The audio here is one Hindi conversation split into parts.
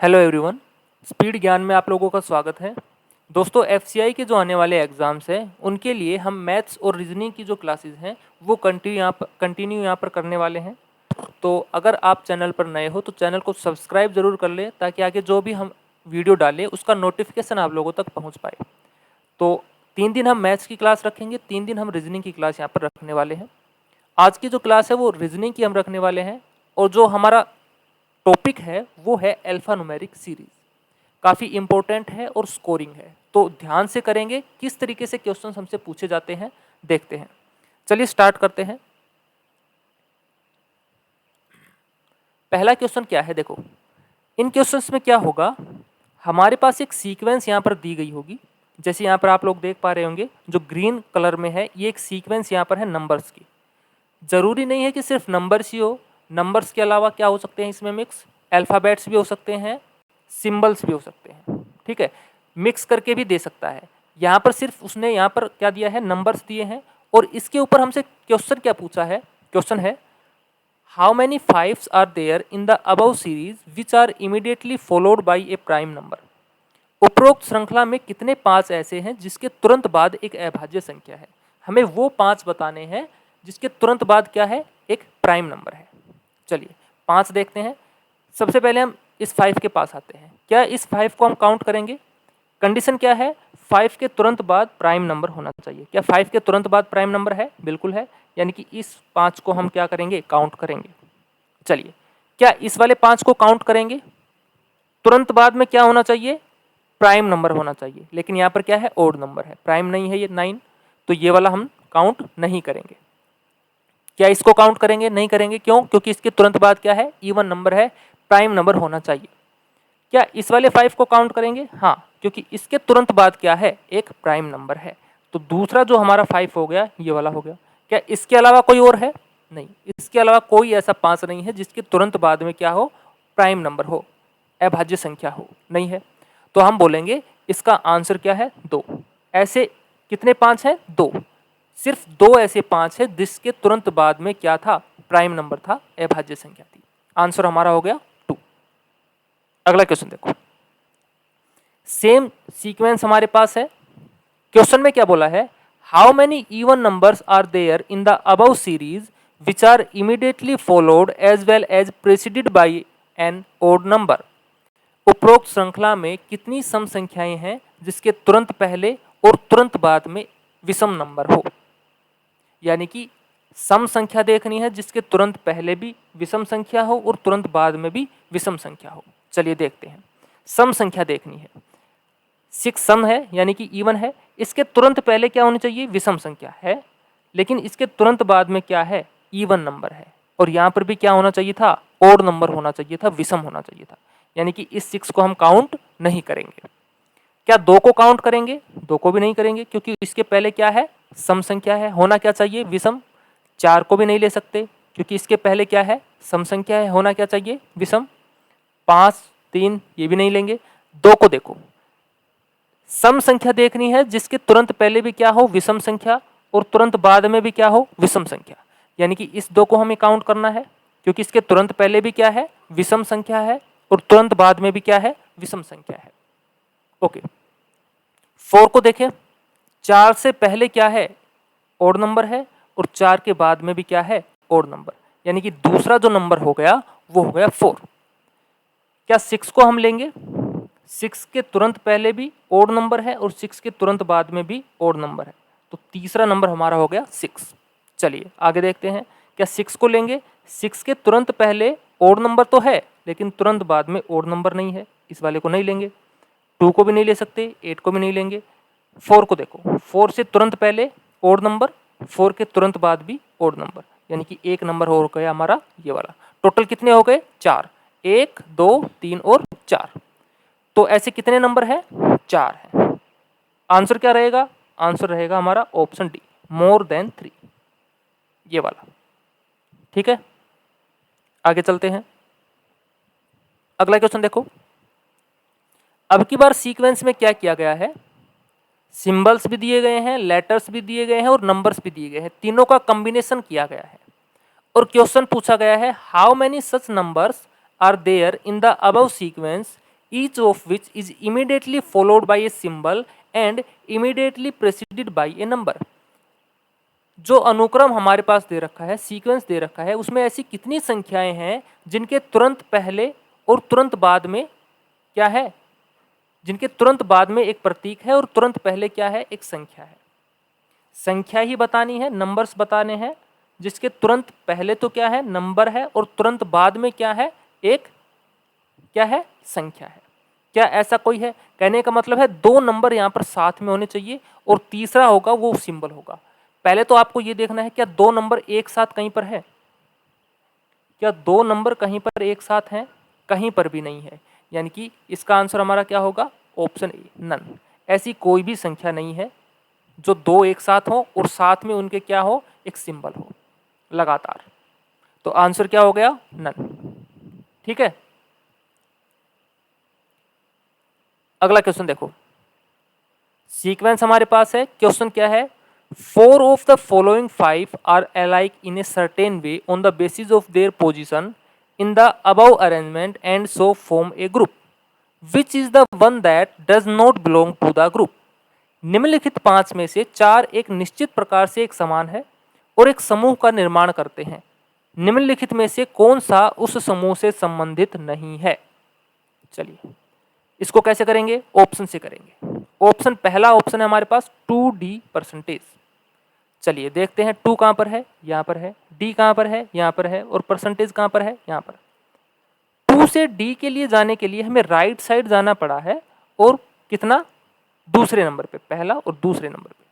हेलो एवरीवन, स्पीड ज्ञान में आप लोगों का स्वागत है। दोस्तों, एफसीआई के जो आने वाले एग्ज़ाम्स हैं उनके लिए हम मैथ्स और रीजनिंग की जो क्लासेस हैं वो कंटिन्यू यहाँ पर करने वाले हैं। तो अगर आप चैनल पर नए हो तो चैनल को सब्सक्राइब ज़रूर कर लें ताकि आगे जो भी हम वीडियो डालें उसका नोटिफिकेशन आप लोगों तक पहुँच पाए। तो 3 दिन हम मैथ्स की क्लास रखेंगे, 3 दिन हम रीजनिंग की क्लास यहाँ पर रखने वाले हैं। आज की जो क्लास है वो रीजनिंग की हम रखने वाले हैं और जो हमारा टॉपिक है वो है अल्फा न्यूमेरिक सीरीज। काफ़ी इंपॉर्टेंट है और स्कोरिंग है, तो ध्यान से करेंगे। किस तरीके से क्वेश्चंस हमसे पूछे जाते हैं देखते हैं। चलिए स्टार्ट करते हैं। पहला क्वेश्चन क्या है, देखो इन क्वेश्चंस में क्या होगा, हमारे पास एक सीक्वेंस यहाँ पर दी गई होगी। जैसे यहाँ पर आप लोग देख पा रहे होंगे जो ग्रीन कलर में है, ये एक सीक्वेंस यहाँ पर है नंबर्स की। जरूरी नहीं है कि सिर्फ नंबर्स ही हो, नंबर्स के अलावा क्या हो सकते हैं इसमें मिक्स, अल्फ़ाबेट्स भी हो सकते हैं, सिंबल्स भी हो सकते हैं। ठीक है, मिक्स करके भी दे सकता है। यहाँ पर सिर्फ उसने यहाँ पर क्या दिया है, नंबर्स दिए हैं। और इसके ऊपर हमसे क्वेश्चन क्या पूछा है, क्वेश्चन है how many fives are there in the above series which are immediately followed by a prime number. उपरोक्त श्रृंखला में कितने 5 ऐसे हैं जिसके तुरंत बाद एक अभाज्य संख्या है। हमें वो 5 बताने हैं जिसके तुरंत बाद क्या है, एक प्राइम नंबर है। चलिए 5 देखते हैं। सबसे पहले हम इस 5 के पास आते हैं। क्या इस 5 को हम काउंट करेंगे? कंडीशन क्या है, 5 के तुरंत बाद प्राइम नंबर होना चाहिए। क्या 5 के तुरंत बाद प्राइम नंबर है? बिल्कुल है, यानी कि इस 5 को हम क्या करेंगे, काउंट करेंगे। चलिए, क्या इस वाले 5 को काउंट करेंगे? तुरंत बाद में क्या होना चाहिए, प्राइम नंबर होना चाहिए। लेकिन यहाँ पर क्या है, ओड नंबर है, प्राइम नहीं है ये 9, तो ये वाला हम काउंट नहीं करेंगे। क्या इसको काउंट करेंगे? नहीं करेंगे। क्यों? क्योंकि इसके तुरंत बाद क्या है, इवन नंबर है, प्राइम नंबर होना चाहिए। क्या इस वाले 5 को काउंट करेंगे? हाँ, क्योंकि इसके तुरंत बाद क्या है, एक प्राइम नंबर है। तो दूसरा जो हमारा 5 हो गया, ये वाला हो गया। क्या इसके अलावा कोई और है? नहीं, इसके अलावा कोई ऐसा 5 नहीं है जिसके तुरंत बाद में क्या हो, प्राइम नंबर हो, अभाज्य संख्या हो, नहीं है। तो हम बोलेंगे इसका आंसर क्या है, 2। ऐसे कितने 5 हैं? 2। सिर्फ 2 ऐसे 5 है जिसके तुरंत बाद में क्या था, प्राइम नंबर था, अभाज्य संख्या थी। आंसर हमारा हो गया 2। अगला क्वेश्चन देखो, सेम सीक्वेंस हमारे पास है। क्वेश्चन में क्या बोला है, how many even numbers are there in the above series which are immediately followed as well as preceded by an odd number. उपरोक्त श्रृंखला में कितनी सम संख्याएं हैं जिसके तुरंत पहले और तुरंत बाद में विषम नंबर हो। यानी कि सम संख्या देखनी है जिसके तुरंत पहले भी विषम संख्या हो और तुरंत बाद में भी विषम संख्या हो। चलिए देखते हैं, सम संख्या देखनी है। 6 सम है यानी कि इवन है, इसके तुरंत पहले क्या होनी चाहिए, विषम संख्या है, लेकिन इसके तुरंत बाद में क्या है, इवन नंबर है। और यहाँ पर भी क्या होना चाहिए था, ओड नंबर होना चाहिए था, विषम होना चाहिए था। यानी कि इस 6 को हम काउंट नहीं करेंगे। क्या 2 को काउंट करेंगे? 2 को भी नहीं करेंगे, क्योंकि इसके पहले क्या है, सम संख्या है, होना क्या चाहिए, विषम। 4 को भी नहीं ले सकते क्योंकि इसके पहले क्या है, सम संख्या है, होना क्या चाहिए, विषम। 5, 3 ये भी नहीं लेंगे। 2 को देखो, सम संख्या देखनी है जिसके तुरंत पहले भी क्या हो, विषम संख्या, और तुरंत बाद में भी क्या हो, विषम संख्या। यानी कि इस 2 को हमें काउंट करना है क्योंकि इसके तुरंत पहले भी क्या है, विषम संख्या है, और तुरंत बाद में भी क्या है, विषम संख्या है। ओके, 4 को देखें, 4 से पहले क्या है, ओड नंबर है, और 4 के बाद में भी क्या है, ओड नंबर। यानी कि दूसरा जो नंबर हो गया वो हो गया 4। क्या 6 को हम लेंगे? 6 के तुरंत पहले भी ओड नंबर है और 6 के तुरंत बाद में भी ओड नंबर है, तो तीसरा नंबर हमारा हो गया 6। चलिए आगे देखते हैं, क्या 6 को लेंगे? 6 के तुरंत पहले ओड नंबर तो है लेकिन तुरंत बाद में ओड नंबर नहीं है, इस वाले को नहीं लेंगे। 2 को भी नहीं ले सकते, 8 को भी नहीं लेंगे। 4 को देखो, 4 से तुरंत पहले ओड नंबर, 4 के तुरंत बाद भी ओड नंबर, यानी कि एक नंबर हो गया हमारा ये वाला। टोटल कितने हो गए, 4। 1, 2, 3 और 4। तो ऐसे कितने नंबर है, 4 है। आंसर क्या रहेगा, आंसर रहेगा हमारा ऑप्शन डी, मोर देन 3, ये वाला। ठीक है, आगे चलते हैं। अगला क्वेश्चन देखो, अब की बार सीक्वेंस में क्या किया गया है, सिंबल्स भी दिए गए हैं, लेटर्स भी दिए गए हैं और नंबर्स भी दिए गए हैं, तीनों का कॉम्बिनेशन किया गया है। और क्वेश्चन पूछा गया है how many such numbers are there in the above sequence each of which is immediately followed by a symbol and immediately preceded by a number। जो अनुक्रम हमारे पास दे रखा है, सीक्वेंस दे रखा है, उसमें ऐसी कितनी संख्याएं हैं जिनके तुरंत पहले और तुरंत बाद में क्या है, जिनके तुरंत बाद में एक प्रतीक है और तुरंत पहले क्या है, एक संख्या है। संख्या ही बतानी है, नंबर्स बताने हैं, जिसके तुरंत पहले तो क्या है, नंबर है, और तुरंत बाद में क्या है, एक क्या है, संख्या है। क्या ऐसा कोई है? कहने का मतलब है दो नंबर यहाँ पर साथ में होने चाहिए और तीसरा होगा वो सिंबल होगा। पहले तो आपको ये देखना है क्या दो नंबर एक साथ कहीं पर है, क्या दो नंबर कहीं पर एक साथ हैं? कहीं पर भी नहीं है, यानी कि इसका आंसर हमारा क्या होगा, ऑप्शन ए, नन। ऐसी कोई भी संख्या नहीं है जो दो एक साथ हो और साथ में उनके क्या हो, एक सिंबल हो लगातार। तो आंसर क्या हो गया, नन। ठीक है, अगला क्वेश्चन देखो। सीक्वेंस हमारे पास है, क्वेश्चन क्या है, 4 of the following 5 are alike in a certain way on the basis of their position in the above arrangement and so form a group. Which is the one that does not belong to the group? निम्नलिखित 5 में से 4 एक निश्चित प्रकार से एक समान है और एक समूह का निर्माण करते हैं। निम्नलिखित में से कौन सा उस समूह से संबंधित नहीं है? चलिए इसको कैसे करेंगे, ऑप्शन से करेंगे। ऑप्शन, पहला ऑप्शन है हमारे पास 2D परसेंटेज। चलिए देखते हैं, 2 कहाँ पर है, यहाँ पर है, D कहाँ पर है, यहाँ पर है, और परसेंटेज कहाँ पर है, यहाँ पर। 2 से D के लिए जाने के लिए हमें राइट साइड जाना पड़ा है, और कितना, दूसरे नंबर पे, पहला और दूसरे नंबर पे।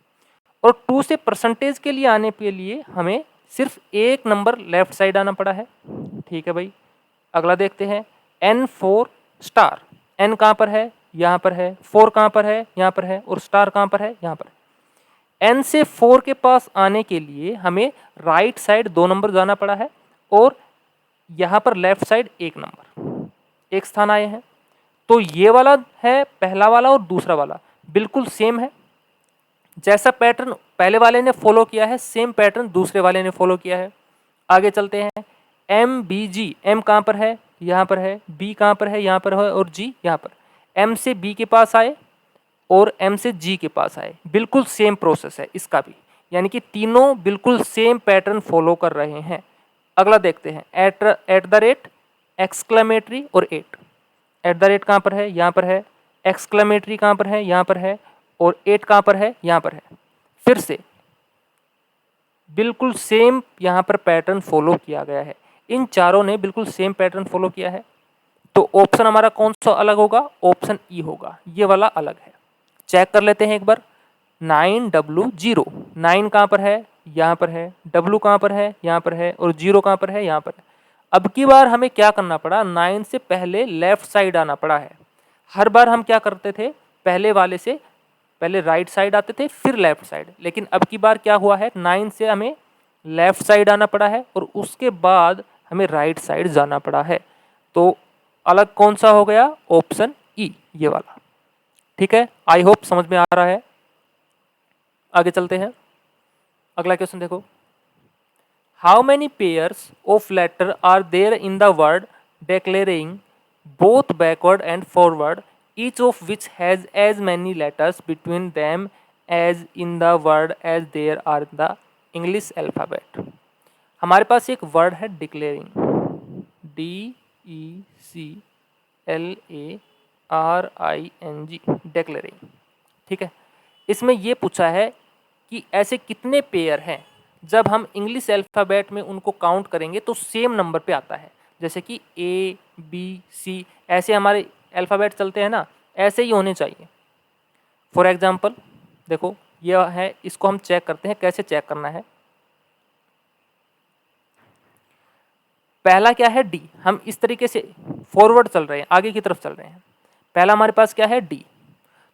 और 2 से परसेंटेज के लिए आने के लिए हमें सिर्फ एक नंबर लेफ्ट साइड आना पड़ा है। ठीक है भाई, अगला देखते हैं, N4 स्टार। N कहाँ पर है, यहाँ पर है, 4 कहाँ पर है, यहाँ पर है, और स्टार कहाँ पर है, यहाँ पर। N से 4 के पास आने के लिए हमें राइट साइड 2 नंबर जाना पड़ा है, और यहाँ पर लेफ्ट साइड 1 नंबर, एक स्थान आए हैं। तो ये वाला है पहला वाला और दूसरा वाला बिल्कुल सेम है, जैसा पैटर्न पहले वाले ने फॉलो किया है सेम पैटर्न दूसरे वाले ने फॉलो किया है। आगे चलते हैं, MBG, M कहाँ पर है, यहाँ पर है, B कहाँ पर है, यहाँ पर है, और G यहाँ पर। M से B के पास आए और M से G के पास आए, बिल्कुल सेम प्रोसेस है इसका भी, यानी कि तीनों बिल्कुल सेम पैटर्न फॉलो कर रहे हैं। अगला देखते हैं, एट द रेट, एक्सक्लेमेटरी और एट। एट द रेट कहाँ पर है, यहाँ पर है, एक्सक्लेमेटरी कहाँ पर है, यहाँ पर है, और एट कहाँ पर है, यहाँ पर है। फिर से बिल्कुल सेम यहाँ पर पैटर्न फॉलो किया गया है, इन चारों ने बिल्कुल सेम पैटर्न फॉलो किया है। तो ऑप्शन हमारा कौन सा अलग होगा, ऑप्शन ई होगा, ये वाला अलग है। चेक कर लेते हैं एक बार, 9W0, 9 कहाँ पर है, यहाँ पर है, W कहाँ पर है, यहाँ पर है, और 0 कहाँ पर है, यहाँ पर है। अब की बार हमें क्या करना पड़ा, 9 से पहले लेफ्ट साइड आना पड़ा है। हर बार हम क्या करते थे, पहले वाले से पहले राइट साइड आते थे फिर लेफ्ट साइड, लेकिन अब की बार क्या हुआ है, 9 से हमें लेफ्ट साइड आना पड़ा है और उसके बाद हमें राइट साइड जाना पड़ा है। तो अलग कौन सा हो गया, ऑप्शन ई, ये वाला। ठीक है, आई होप समझ में आ रहा है। आगे चलते हैं, अगला क्वेश्चन देखो, how many pairs of letter are there in the word declaring both backward and forward, each of which has as many letters between them as in the word as there are the English alphabet। हमारे पास एक वर्ड है डिक्लेयरिंग, DECLARING, डिक्लेयरिंग। ठीक है, इसमें ये पूछा है कि ऐसे कितने पेयर हैं, जब हम इंग्लिश अल्फ़ाबेट में उनको काउंट करेंगे तो सेम नंबर पे आता है। जैसे कि ABC ऐसे हमारे अल्फ़ाबेट चलते हैं ना, ऐसे ही होने चाहिए। फॉर एग्जांपल देखो, यह है, इसको हम चेक करते हैं, कैसे चेक करना है। पहला क्या है, D, हम इस तरीके से फॉरवर्ड चल रहे हैं, आगे की तरफ चल रहे हैं। पहला हमारे पास क्या है, D।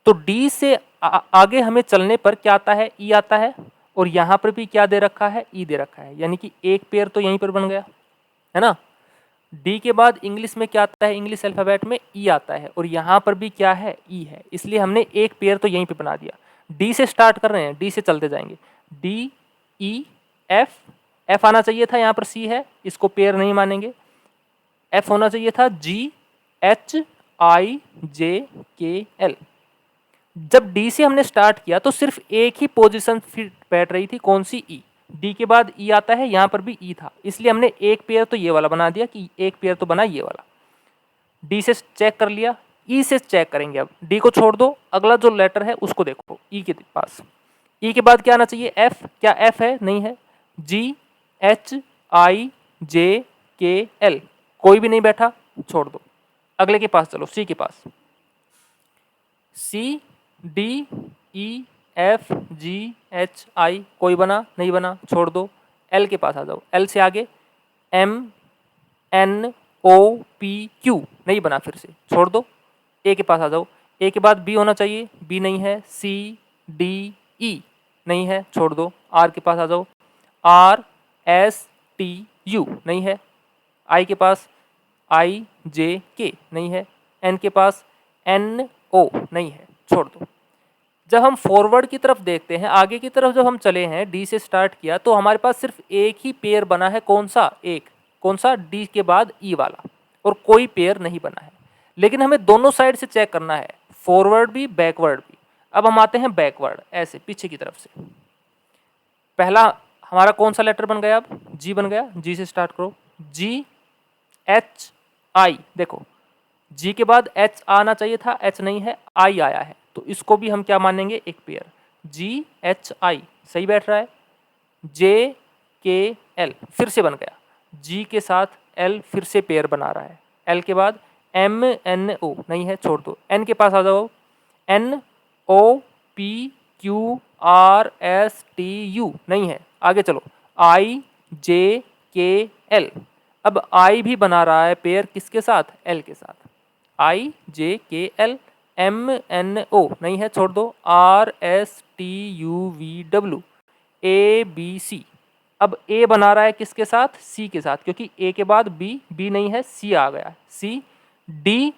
तो D से आगे हमें चलने पर क्या आता है, E आता है, और यहाँ पर भी क्या दे रखा है, E दे रखा है, यानी कि एक पेयर तो यहीं पर बन गया है ना। D के बाद इंग्लिश में क्या आता है, इंग्लिश अल्फ़ाबेट में E आता है, और यहाँ पर भी क्या है, E है, इसलिए हमने एक पेयर तो यहीं पे बना दिया। D से स्टार्ट कर रहे हैं, D से चलते जाएंगे, D E F, F आना चाहिए था, यहाँ पर C है, इसको पेयर नहीं मानेंगे। F होना चाहिए था G H IJKL। जब डी से हमने स्टार्ट किया तो सिर्फ एक ही पोजीशन फिर बैठ रही थी, कौन सी? ई। डी के बाद ई आता है, यहाँ पर भी ई था, इसलिए हमने एक पेयर तो ये वाला बना दिया कि एक पेयर तो बना ये वाला। डी से चेक कर लिया, ई से चेक करेंगे। अब डी को छोड़ दो, अगला जो लेटर है उसको देखो, ई के पास। ई के बाद क्या आना चाहिए? एफ। क्या एफ है? नहीं है। GHIJKL, कोई भी नहीं बैठा, छोड़ दो। अगले के पास चलो, सी के पास। CDEFGHI, कोई बना? नहीं बना, छोड़ दो। एल के पास आ जाओ। एल से आगे MNOPQ, नहीं बना, फिर से छोड़ दो। ए के पास आ जाओ। ए के बाद बी होना चाहिए, बी नहीं है। CDE, नहीं है, छोड़ दो। आर के पास आ जाओ। RSTU, नहीं है। आई के पास IJK, नहीं है। एन के पास NO, नहीं है, छोड़ दो। जब हम फॉरवर्ड की तरफ देखते हैं, आगे की तरफ जब हम चले हैं, डी से स्टार्ट किया तो हमारे पास सिर्फ एक ही पेयर बना है, कौन सा? एक। कौन सा? डी के बाद ई वाला, और कोई पेयर नहीं बना है। लेकिन हमें दोनों साइड से चेक करना है, फॉरवर्ड भी बैकवर्ड भी। अब हम आते हैं बैकवर्ड, ऐसे पीछे की तरफ से। पहला हमारा कौन सा लेटर बन गया? अब जी बन गया। जी से स्टार्ट करो। GHI, देखो जी के बाद एच आना चाहिए था, एच नहीं है, आई आया है, तो इसको भी हम क्या मानेंगे? एक पेयर। GHI सही बैठ रहा है। JKL फिर से बन गया, जी के साथ एल फिर से पेयर बना रहा है। एल के बाद MNO, नहीं है, छोड़ दो। एन के पास आ जाओ। NOPQRSTU, नहीं है, आगे चलो। IJKL, अब आई भी बना रहा है पेयर, किसके साथ? एल के साथ। IJKL। MNO, नहीं है, छोड़ दो। RSTUVW, ABC, अब ए बना रहा है किसके साथ? सी के साथ, क्योंकि ए के बाद बी, बी नहीं है, सी आ गया। सी। डी,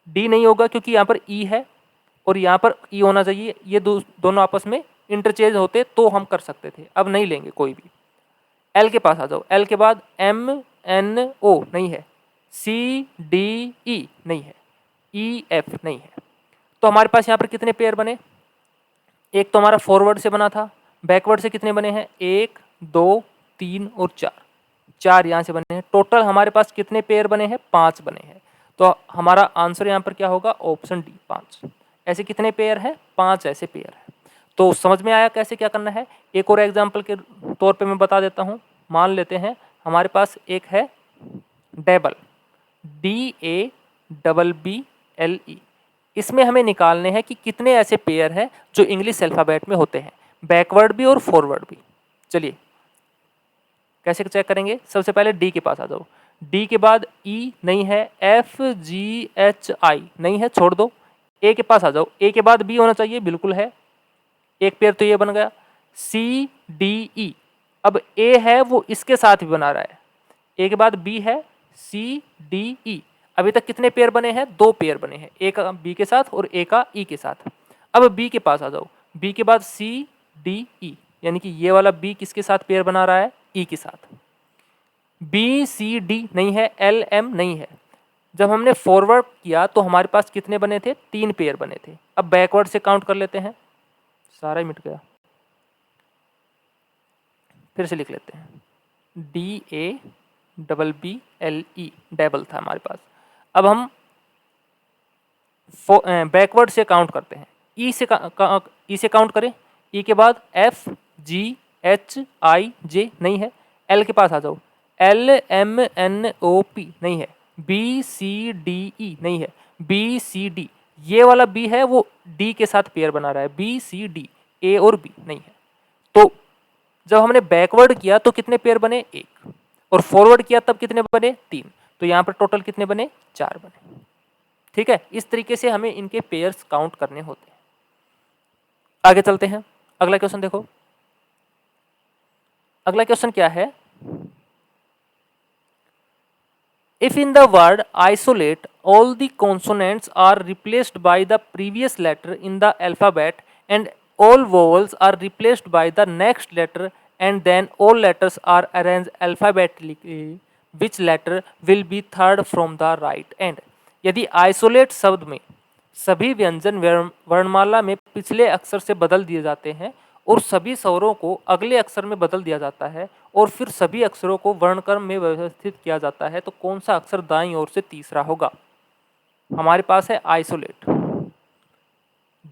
डी नहीं होगा क्योंकि यहाँ पर ई है और यहाँ पर ई होना चाहिए, ये दोनों आपस में इंटरचेंज होते तो हम कर सकते थे, अब नहीं लेंगे कोई भी। एल के पास आ जाओ। एल के बाद MNO, नहीं है। CDE, नहीं है। EF, नहीं है। तो हमारे पास यहाँ पर कितने पेयर बने? एक तो हमारा फॉरवर्ड से बना था, बैकवर्ड से कितने बने हैं? 1, 2, 3 और 4। 4 यहाँ से बने हैं। टोटल हमारे पास कितने पेयर बने हैं? 5 बने हैं। तो हमारा आंसर यहाँ पर क्या होगा? Option D, 5। ऐसे कितने पेयर हैं? 5 ऐसे पेयर हैं। तो समझ में आया कैसे क्या करना है? एक और एग्जाम्पल के तौर पे मैं बता देता हूँ। मान लेते हैं हमारे पास एक है डेबल, DABBLE। इसमें हमें निकालने हैं कि कितने ऐसे पेयर हैं जो इंग्लिश अल्फ़ाबेट में होते हैं, बैकवर्ड भी और फॉरवर्ड भी। चलिए कैसे चेक करेंगे? सबसे पहले डी के पास आ जाओ। डी के बाद ई, नहीं है। FGHI, नहीं है, छोड़ दो। ए के पास आ जाओ। ए के बाद बी होना चाहिए, बिल्कुल है, एक पेयर तो ये बन गया। CDE, अब ए है वो इसके साथ भी बना रहा है, ए के बाद बी है, CDE। अभी तक कितने पेयर बने हैं? 2 पेयर बने हैं, एक का बी के साथ और एक का ई के साथ। अब बी के पास आ जाओ। बी के बाद CDE, यानी कि ये वाला बी किसके साथ पेयर बना रहा है? ई के साथ। BCD, नहीं है। LM, नहीं है। जब हमने फॉरवर्ड किया तो हमारे पास कितने बने थे? 3 पेयर बने थे। अब बैकवर्ड से काउंट कर लेते हैं, सारा ही मिट गया, फिर से लिख लेते हैं। DABBLE, डेबल था हमारे पास। अब हम बैकवर्ड से काउंट करते हैं। ई से काउंट करें। ई के बाद FGHIJ, नहीं है। एल के पास आ जाओ। LMNOP, नहीं है। BCDE, नहीं है। BCD, ये वाला बी है वो डी के साथ पेयर बना रहा है। BCD, ए और बी, नहीं है। तो जब हमने बैकवर्ड किया तो कितने पेयर बने? 1, और फॉरवर्ड किया तब कितने बने? 3। तो यहाँ पर टोटल कितने बने? 4 बने। ठीक है, इस तरीके से हमें इनके पेयर्स काउंट करने होते हैं। आगे चलते हैं, अगला क्वेश्चन देखो। अगला क्वेश्चन क्या है? If in the word isolate all the consonants are replaced by the previous letter in the alphabet and all vowels are replaced by the next letter and then all letters are arranged alphabetically, which letter will be third from the right end? यदि आइसोलेट शब्द में सभी व्यंजन वर्णमाला में पिछले अक्षर से बदल दिए जाते हैं और सभी स्वरों को अगले अक्षर में बदल दिया जाता है और फिर सभी अक्षरों को वर्णक्रम में व्यवस्थित किया जाता है, तो कौन सा अक्षर दाईं ओर से तीसरा होगा? हमारे पास है आइसोलेट।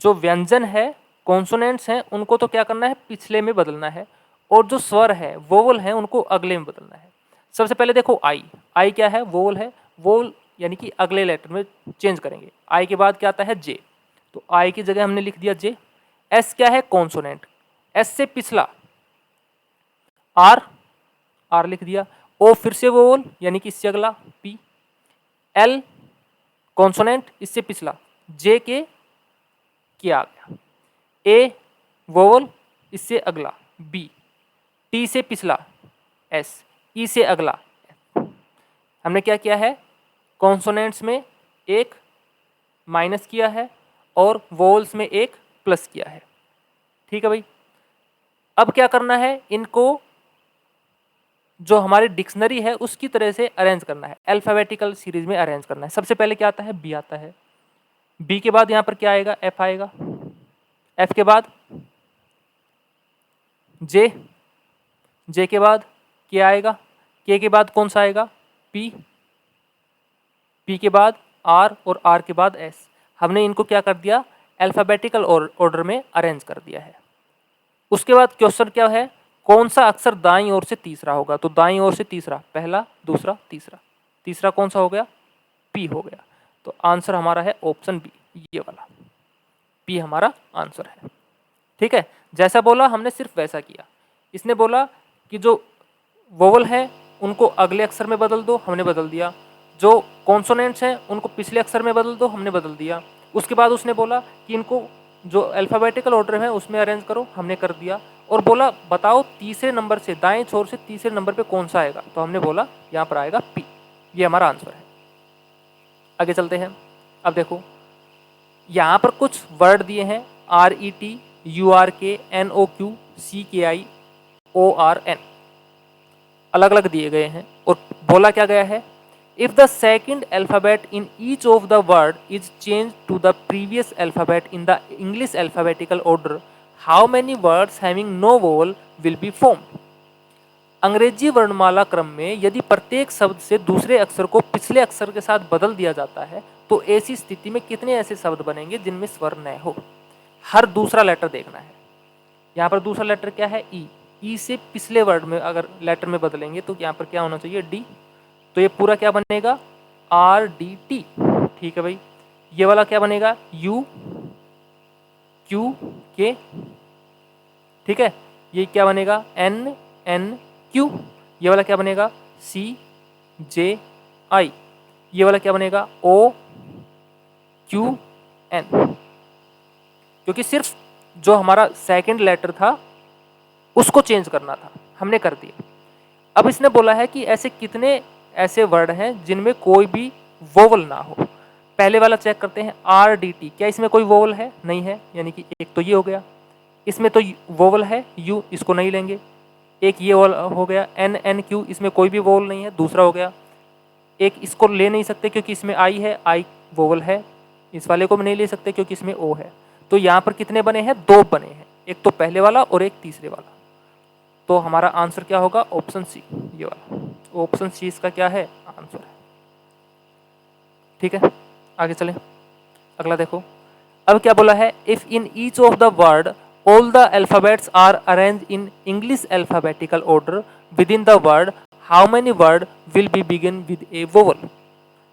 जो व्यंजन है, कॉन्सोनेंट्स हैं, उनको तो क्या करना है, पिछले में बदलना है, और जो स्वर है, वोवल है, उनको अगले में बदलना है। सबसे पहले देखो आई क्या है, वोवल है, वोवल यानी कि अगले लेटर में चेंज करेंगे। आई के बाद क्या आता है, जे, तो आई की जगह हमने लिख दिया जे। एस क्या है, कॉन्सोनेंट, एस से पिछला आर लिख दिया। ओ फिर से वोवल यानी कि इससे अगला पी। एल कॉन्सोनेंट, इससे पिछला जे के आ गया। ए वोवल, इससे अगला बी। टी से पिछला एस, ई से अगला। हमने क्या किया है, कॉन्सोनेंट्स में एक माइनस किया है और वोवल्स में एक प्लस किया है। ठीक है भाई। अब क्या करना है, इनको जो हमारी डिक्शनरी है उसकी तरह से अरेंज करना है, अल्फाबेटिकल सीरीज में अरेंज करना है। सबसे पहले क्या आता है, बी आता है। बी के बाद यहाँ पर क्या आएगा, एफ आएगा। एफ के बाद जे, जे के बाद के आएगा। के बाद कौन सा आएगा, पी। पी के बाद आर और आर के बाद एस। हमने इनको क्या कर दिया, अल्फाबेटिकल ऑर्डर में अरेंज कर दिया है। उसके बाद क्वेश्चन क्या है, कौन सा अक्षर दाईं ओर से तीसरा होगा? तो दाईं ओर से तीसरा, पहला, दूसरा, तीसरा। तीसरा कौन सा हो गया, पी हो गया। तो आंसर हमारा है ऑप्शन बी, ये वाला पी हमारा आंसर है। ठीक है, जैसा बोला हमने सिर्फ वैसा किया। इसने बोला कि जो वोवल है उनको अगले अक्षर में बदल दो, हमने बदल दिया। जो कॉन्सोनेंट्स हैं उनको पिछले अक्षर में बदल दो, हमने बदल दिया। उसके बाद उसने बोला कि इनको जो अल्फ़ाबेटिकल ऑर्डर है उसमें अरेंज करो, हमने कर दिया। और बोला बताओ तीसरे नंबर से, दाएं छोर से तीसरे नंबर पे कौन सा आएगा? तो हमने बोला यहाँ पर आएगा पी, ये हमारा आंसर है। आगे चलते हैं। अब देखो यहाँ पर कुछ वर्ड दिए हैं, RET, URK, NOQ, CKI, ORN, अलग अलग दिए गए हैं। और बोला क्या गया है, if the second alphabet in each of the word is change to the previous alphabet in the English alphabetical order, how many words having no vowel will be formed? अंग्रेजी वर्णमाला क्रम में यदि प्रत्येक शब्द से दूसरे अक्षर को पिछले अक्षर के साथ बदल दिया जाता है तो ऐसी स्थिति में कितने ऐसे शब्द बनेंगे जिनमें स्वर न हो? हर दूसरा लेटर देखना है। यहाँ पर दूसरा लेटर क्या है, ई से पिछले वर्ड में अगर लेटर में बदलेंगे तो यहाँ पर क्या होना चाहिए, डी। तो ये पूरा क्या बनेगा, RDT। ठीक है भाई। ये वाला क्या बनेगा, UQK। ठीक है। ये क्या बनेगा, NNQ। ये वाला क्या बनेगा, CJI। ये वाला क्या बनेगा, OQN। क्योंकि सिर्फ जो हमारा सेकंड लेटर था उसको चेंज करना था, हमने कर दिया। अब इसने बोला है कि ऐसे कितने ऐसे वर्ड हैं जिनमें कोई भी वोवल ना हो। पहले वाला चेक करते हैं, RDT, क्या इसमें कोई वोवल है? नहीं है, यानी कि एक तो ये हो गया। इसमें तो वोवल है, U, इसको नहीं लेंगे। एक ये हो गया, NNQ, इसमें कोई भी वोवल नहीं है, दूसरा हो गया। एक इसको ले नहीं सकते क्योंकि इसमें I है, I वोवल है। इस वाले को भी नहीं ले सकते क्योंकि इसमें O है। तो यहाँ पर कितने बने हैं, दो बने हैं, एक तो पहले वाला और एक तीसरे वाला। तो हमारा आंसर क्या होगा, ऑप्शन सी, ये वाला। ऑप्शन सी इसका क्या है, आंसर है। ठीक है, आगे चलें। अगला देखो, अब क्या बोला है, if in each of the word all the alphabets are arrange in English alphabetical order within the word, how many word will be begin with a vowel?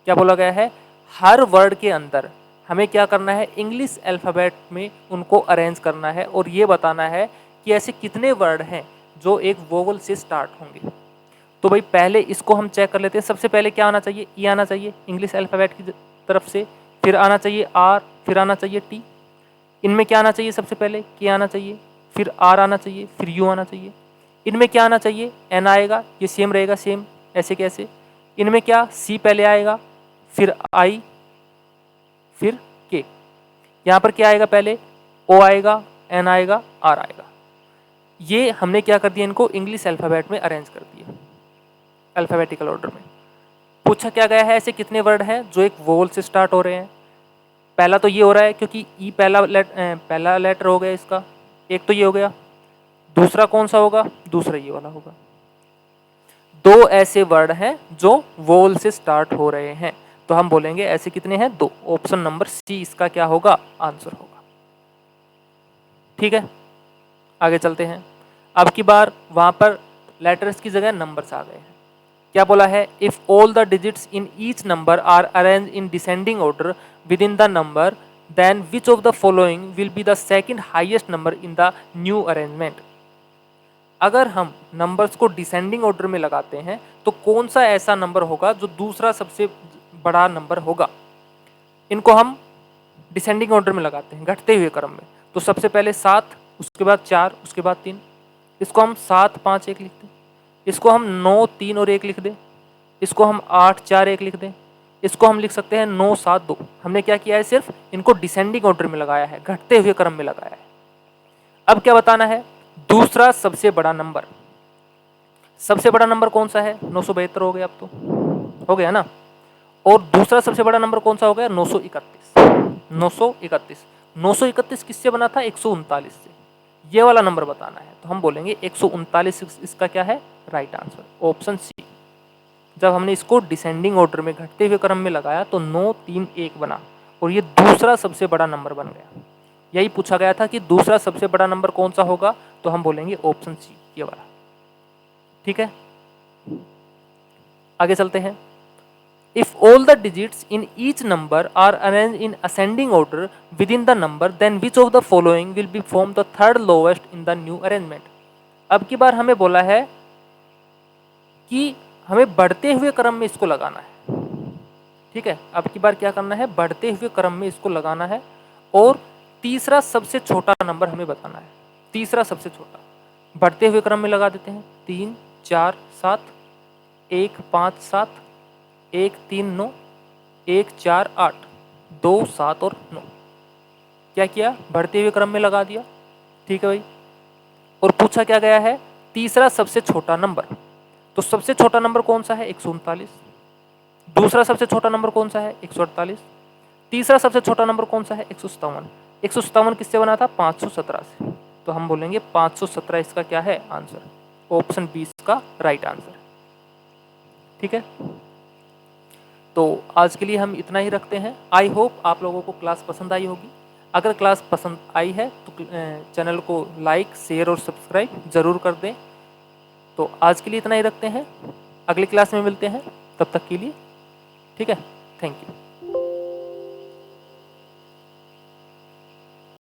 क्या बोला गया है, हर वर्ड के अंदर हमें क्या करना है, इंग्लिश अल्फाबेट में उनको अरेंज करना है और ये बताना है कि ऐसे कितने वर्ड हैं जो एक वोवल से स्टार्ट होंगे। तो भाई पहले इसको हम चेक कर लेते हैं। सबसे पहले क्या आना चाहिए, ई आना चाहिए इंग्लिश अल्फाबेट की तरफ से, फिर आना चाहिए आर, फिर आना चाहिए टी। इनमें क्या आना चाहिए, सबसे पहले के आना चाहिए, फिर आर आना चाहिए, फिर यू आना चाहिए। इनमें क्या आना चाहिए, एन आएगा, ये सेम रहेगा, सेम ऐसे कैसे। इनमें क्या, सी पहले आएगा, फिर आई, फिर के। यहाँ पर क्या आएगा, पहले ओ आएगा, एन आएगा, आर आएगा। ये हमने क्या कर दिया, इनको इंग्लिश अल्फाबेट में अरेंज कर दिया, अल्फाबेटिकल ऑर्डर में। पूछा क्या गया है, ऐसे कितने वर्ड हैं जो एक वोवल से स्टार्ट हो रहे हैं। पहला तो ये हो रहा है क्योंकि ई पहला लेटर हो गया इसका, एक तो ये हो गया। दूसरा कौन सा होगा, दूसरा ये वाला होगा। दो ऐसे वर्ड हैं जो वोवल से स्टार्ट हो रहे हैं, तो हम बोलेंगे ऐसे कितने हैं, दो। ऑप्शन नंबर सी इसका क्या होगा, आंसर होगा। ठीक है, आगे चलते हैं। अब की बार वहां पर लेटर्स की जगह नंबर्स आ गए हैं। क्या बोला है, if all the digits in each number are arrange in descending order within the number, then which of the following will be the second highest number in the new arrangement. अगर हम नंबर्स को डिसेंडिंग ऑर्डर में लगाते हैं तो कौन सा ऐसा नंबर होगा जो दूसरा सबसे बड़ा नंबर होगा। इनको हम डिसेंडिंग ऑर्डर में लगाते हैं, घटते हुए क्रम में। तो सबसे पहले 7, उसके बाद 4, उसके बाद 3। इसको हम 7 5 1 लिख दें। इसको हम 9 3 और 1 लिख दें। इसको हम 8 4 1 लिख दें। इसको हम लिख सकते हैं 9 7 2। हमने क्या किया है, सिर्फ इनको डिसेंडिंग ऑर्डर में लगाया है, घटते हुए क्रम में लगाया है। अब क्या बताना है, दूसरा सबसे बड़ा नंबर। सबसे बड़ा नंबर कौन सा है, 972 हो गया, अब तो हो गया ना। और दूसरा सबसे बड़ा नंबर कौन सा हो गया, 931। 931 931 किससे बना था, 139 से। ये वाला नंबर बताना है, तो हम बोलेंगे 139 इसका क्या है, राइट आंसर, ऑप्शन सी। जब हमने इसको डिसेंडिंग ऑर्डर में घटते हुए क्रम में लगाया तो 9 3 1 बना और ये दूसरा सबसे बड़ा नंबर बन गया। यही पूछा गया था कि दूसरा सबसे बड़ा नंबर कौन सा होगा, तो हम बोलेंगे ऑप्शन सी, ये वाला। ठीक है, आगे चलते हैं। If all the digits in each number are arranged in ascending order within the number, then which of the following will be form the third lowest in the new arrangement? अब की बार हमें बोला है कि हमें बढ़ते हुए क्रम में इसको लगाना है। ठीक है, अब की बार क्या करना है, बढ़ते हुए क्रम में इसको लगाना है और तीसरा सबसे छोटा नंबर हमें बताना है। तीसरा सबसे छोटा बढ़ते हुए क्रम में लगा देते हैं, 3 4 7, 1 5 7, 1 3 9, 1 4 8, 2 7 और 9। क्या किया, बढ़ते हुए क्रम में लगा दिया। ठीक है भाई, और पूछा क्या गया है, तीसरा सबसे छोटा नंबर। तो सबसे छोटा नंबर कौन सा है, 139। दूसरा सबसे छोटा नंबर कौन सा है, 148। तीसरा सबसे छोटा नंबर कौन सा है, 157। 157 किससे बना था, 517 से। तो हम बोलेंगे 517 इसका क्या है, आंसर, ऑप्शन 20 का राइट आंसर। ठीक है, तो आज के लिए हम इतना ही रखते हैं। आई होप आप लोगों को क्लास पसंद आई होगी। अगर क्लास पसंद आई है तो चैनल को लाइक शेयर और सब्सक्राइब ज़रूर कर दें। तो आज के लिए इतना ही रखते हैं, अगली क्लास में मिलते हैं, तब तक के लिए ठीक है, थैंक यू।